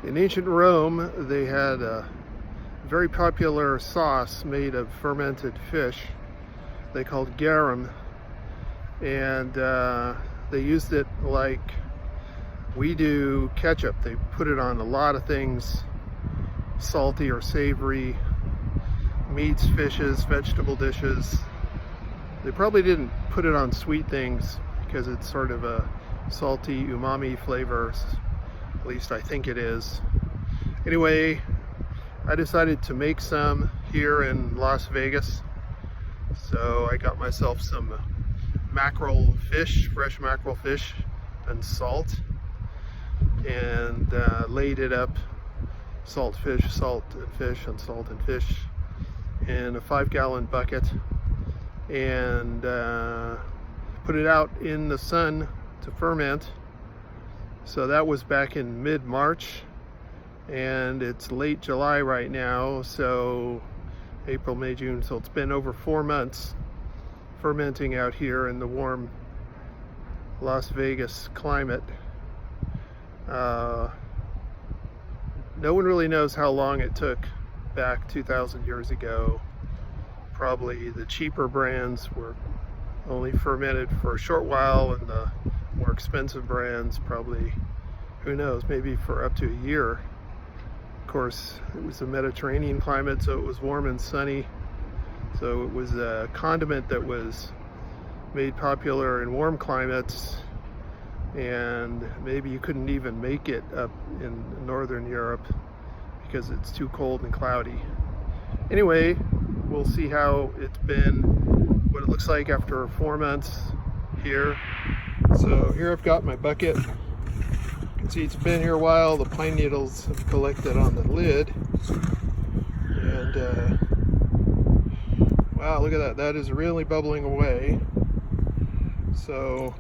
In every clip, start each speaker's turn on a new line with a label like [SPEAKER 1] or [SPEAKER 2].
[SPEAKER 1] In ancient Rome, they had a very popular sauce made of fermented fish they called garum, and they used it like we do ketchup. They put it on a lot of things, salty or savory, meats, fishes, vegetable dishes. They probably didn't put it on sweet things because it's sort of a salty umami flavor. At least I think it is. Anyway, I decided to make some here in Las Vegas. So I got myself some mackerel fish, fresh mackerel fish and salt, and laid it up, salt and fish, and salt and fish, in a 5-gallon bucket, and put it out in the sun to ferment. So that was back in mid-March, and it's late July right now, so April, May, June, so it's been over 4 months fermenting out here in the warm Las Vegas climate. No one really knows how long it took back 2,000 years ago. Probably the cheaper brands were only fermented for a short while, and the more expensive brands probably, who knows, maybe for up to a year. Of course, it was a Mediterranean climate, so it was warm and sunny. So it was a condiment that was made popular in warm climates, and maybe you couldn't even make it up in Northern Europe because it's too cold and cloudy. Anyway, we'll see how it's been, what it looks like after 4 months here. So here I've got my bucket. You can see it's been here a while. The pine needles have collected on the lid. And wow, look at that. That is really bubbling away. So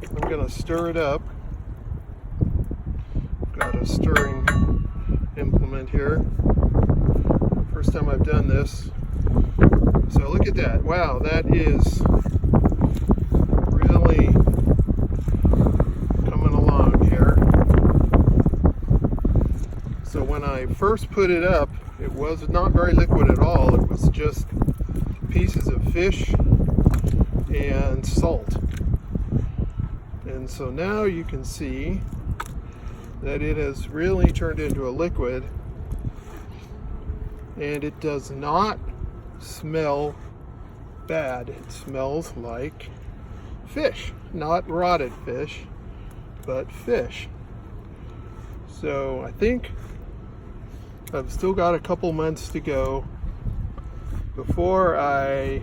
[SPEAKER 1] I'm gonna stir it up. Got a stirring implement here. First time I've done this. So look at that. Wow, that is really coming along here. So when I first put it up, it was not very liquid at all. It was just pieces of fish and salt. And so now you can see that it has really turned into a liquid, and it does not smell bad. It smells like fish, not rotted fish, but fish. So I think I've still got a couple months to go before I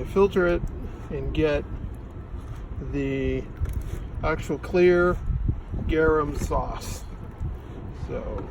[SPEAKER 1] filter it and get the actual clear garum sauce. So